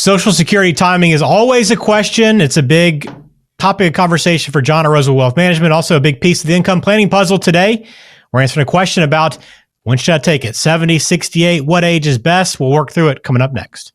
Social Security timing is always a question. It's a big topic of conversation for John at Rosewood Wealth Management. Also a big piece of the income planning puzzle today. We're answering a question about when should I take it? 70, 68, what age is best? We'll work through it coming up next.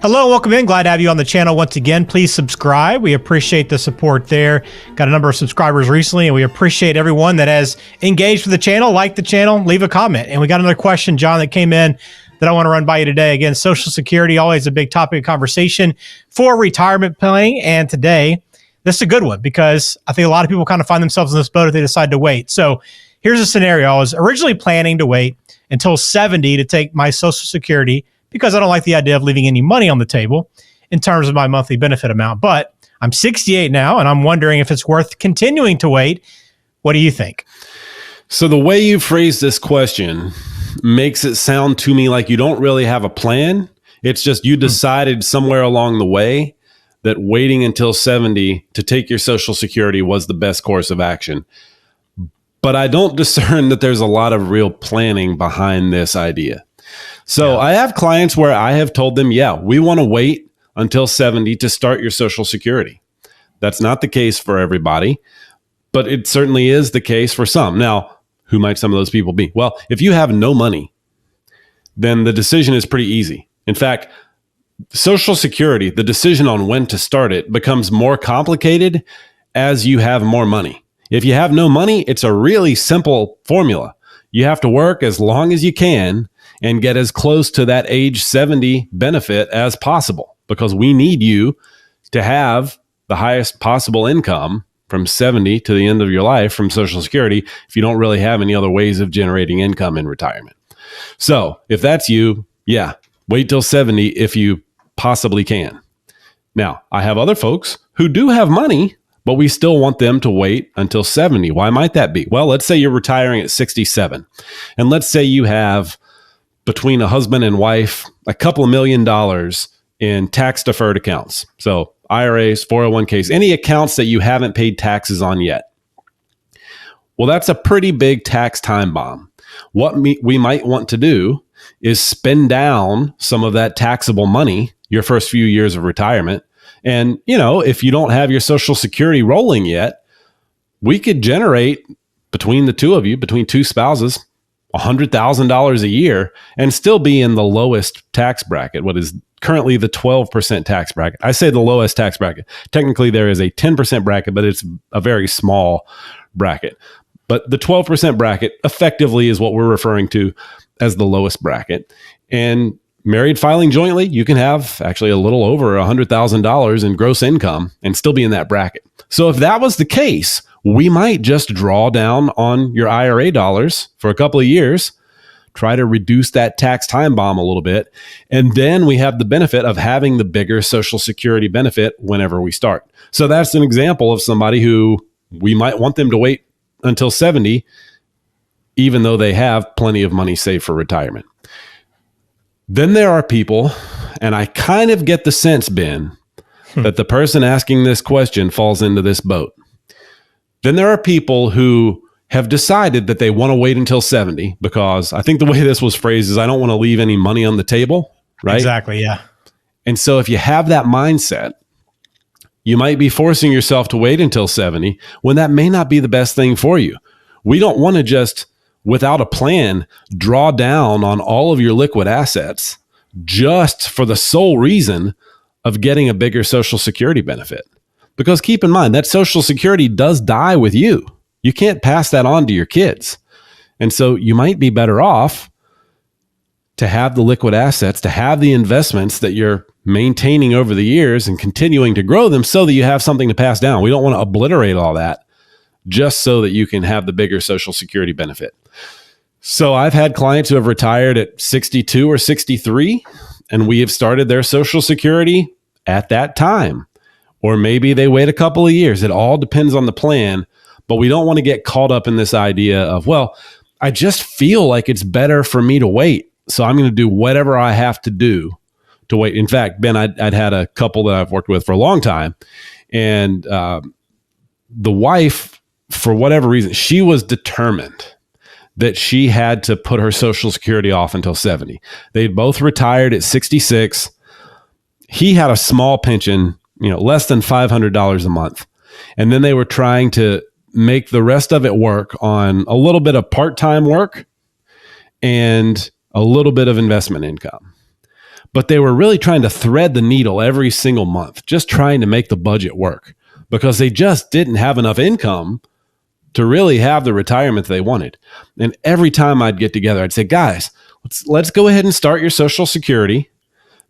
Hello, welcome in. Glad to have you on the channel once again. Please subscribe. We appreciate the support there. Got a number of subscribers recently, and we appreciate everyone that has engaged with the channel, liked the channel, leave a comment. And we got another question, John, that came in that I want to run by you today. Again, Social Security, always a big topic of conversation for retirement planning. And today, this is a good one because I think a lot of people kind of find themselves in this boat if they decide to wait. So here's a scenario. I was originally planning to wait until 70 to take my Social Security because I don't like the idea of leaving any money on the table in terms of my monthly benefit amount. But I'm 68 now, and I'm wondering if it's worth continuing to wait. What do you think? So the way you phrase this question makes it sound to me like you don't really have a plan. It's just you decided somewhere along the way that waiting until 70 to take your Social Security was the best course of action. But I don't discern that there's a lot of real planning behind this idea. So I have clients where I have told them, yeah, we want to wait until 70 to start your Social Security. That's not the case for everybody, but it certainly is the case for some. Now, who might some of those people be? Well, if you have no money, then the decision is pretty easy. In fact, Social Security, the decision on when to start it becomes more complicated as you have more money. If you have no money, it's a really simple formula. You have to work as long as you can and get as close to that age 70 benefit as possible, because we need you to have the highest possible income from 70 to the end of your life from Social Security if you don't really have any other ways of generating income in retirement. So if that's you, yeah, wait till 70 if you possibly can. Now, I have other folks who do have money, but we still want them to wait until 70. Why might that be? Well, let's say you're retiring at 67, and let's say you have between a husband and wife, a couple of $1 million in tax deferred accounts. So IRAs, 401ks, any accounts that you haven't paid taxes on yet. Well, that's a pretty big tax time bomb. What we might want to do is spend down some of that taxable money your first few years of retirement. And, you know, if you don't have your Social Security rolling yet, we could generate between the two of you, between two spouses, $100,000 a year and still be in the lowest tax bracket, what is currently the 12% tax bracket. I say the lowest tax bracket. Technically, there is a 10% bracket, but it's a very small bracket. But the 12% bracket effectively is what we're referring to as the lowest bracket. And married filing jointly, you can have actually a little over $100,000 in gross income and still be in that bracket. So if that was the case, we might just draw down on your IRA dollars for a couple of years, try to reduce that tax time bomb a little bit, and then we have the benefit of having the bigger Social Security benefit whenever we start. So that's an example of somebody who we might want them to wait until 70, even though they have plenty of money saved for retirement. Then there are people, and I kind of get the sense, Ben, that the person asking this question falls into this boat. Then there are people who have decided that they want to wait until 70 because I think the way this was phrased is I don't want to leave any money on the table, right? Exactly, yeah. And so if you have that mindset, you might be forcing yourself to wait until 70 when that may not be the best thing for you. We don't want to just, without a plan, draw down on all of your liquid assets just for the sole reason of getting a bigger Social Security benefit. Because keep in mind, that Social Security does die with you. You can't pass that on to your kids. And so you might be better off to have the liquid assets, to have the investments that you're maintaining over the years and continuing to grow them so that you have something to pass down. We don't want to obliterate all that just so that you can have the bigger Social Security benefit. So I've had clients who have retired at 62 or 63, and we have started their Social Security at that time. Or maybe they wait a couple of years. It all depends on the plan, but we don't want to get caught up in this idea of, well, I just feel like it's better for me to wait, so I'm going to do whatever I have to do to wait. In fact, Ben, I'd had a couple that I've worked with for a long time, and the wife, for whatever reason, she was determined that she had to put her Social Security off until 70. They'd both retired at 66. He had a small pension, less than $500 a month. And then they were trying to make the rest of it work on a little bit of part-time work and a little bit of investment income. But they were really trying to thread the needle every single month, just trying to make the budget work because they just didn't have enough income to really have the retirement they wanted. And every time I'd get together, I'd say, guys, let's go ahead and start your Social Security.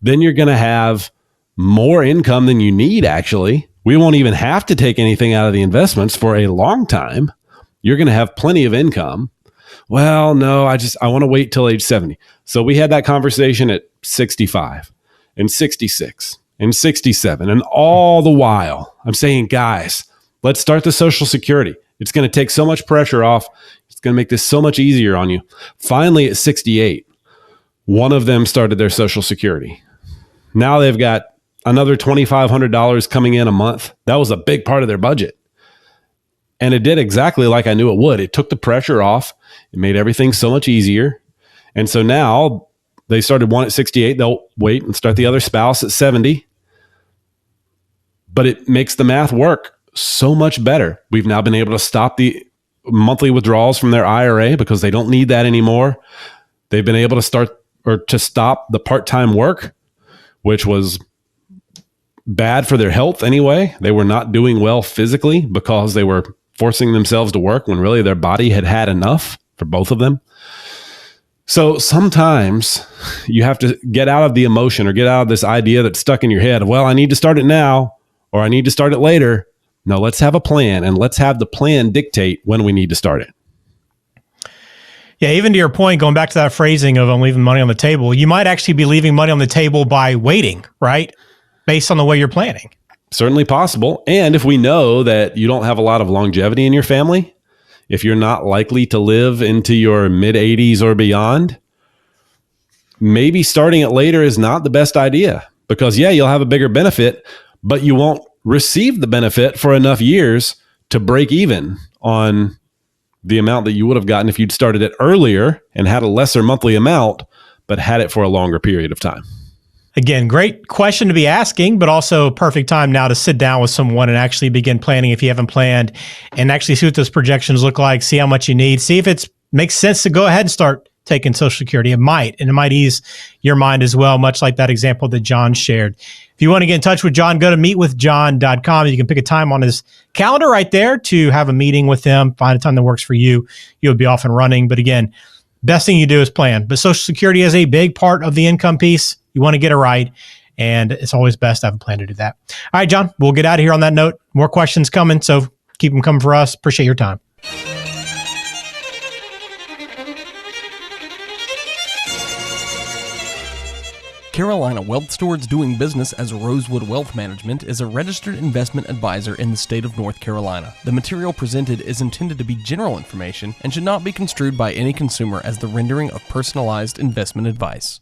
Then you're going to have more income than you need, actually. We won't even have to take anything out of the investments for a long time. You're going to have plenty of income. Well, no, I want to wait till age 70. So we had that conversation at 65 and 66 and 67. And all the while, I'm saying, guys, let's start the Social Security. It's going to take so much pressure off. It's going to make this so much easier on you. Finally, at 68, one of them started their Social Security. Now they've got another $2,500 coming in a month. That was a big part of their budget. And it did exactly like I knew it would. It took the pressure off. It made everything so much easier. And so now they started one at 68. They'll wait and start the other spouse at 70. But it makes the math work so much better. We've now been able to stop the monthly withdrawals from their IRA because they don't need that anymore. They've been able to stop the part-time work, which was bad for their health anyway. They were not doing well physically because they were forcing themselves to work when really their body had had enough for both of them. So sometimes you have to get out of the emotion or get out of this idea that's stuck in your head. Well, I need to start it now or I need to start it later. No, let's have a plan and let's have the plan dictate when we need to start it. Yeah, even to your point, going back to that phrasing of I'm leaving money on the table, you might actually be leaving money on the table by waiting, right? Based on the way you're planning. Certainly possible. And if we know that you don't have a lot of longevity in your family, if you're not likely to live into your mid-80s or beyond, maybe starting it later is not the best idea because, yeah, you'll have a bigger benefit, but you won't receive the benefit for enough years to break even on the amount that you would have gotten if you'd started it earlier and had a lesser monthly amount, but had it for a longer period of time. Again, great question to be asking, but also perfect time now to sit down with someone and actually begin planning if you haven't planned and actually see what those projections look like, see how much you need, see if it makes sense to go ahead and start taking Social Security. It might, and it might ease your mind as well, much like that example that John shared. If you want to get in touch with John, go to meetwithjohn.com. You can pick a time on his calendar right there to have a meeting with him, find a time that works for you. You'll be off and running. But again, best thing you do is plan. But Social Security is a big part of the income piece. You want to get it right, and it's always best to have a plan to do that. All right, John, we'll get out of here on that note. More questions coming, so keep them coming for us. Appreciate your time. Carolina Wealth Stewards doing business as Rosewood Wealth Management is a registered investment advisor in the state of North Carolina. The material presented is intended to be general information and should not be construed by any consumer as the rendering of personalized investment advice.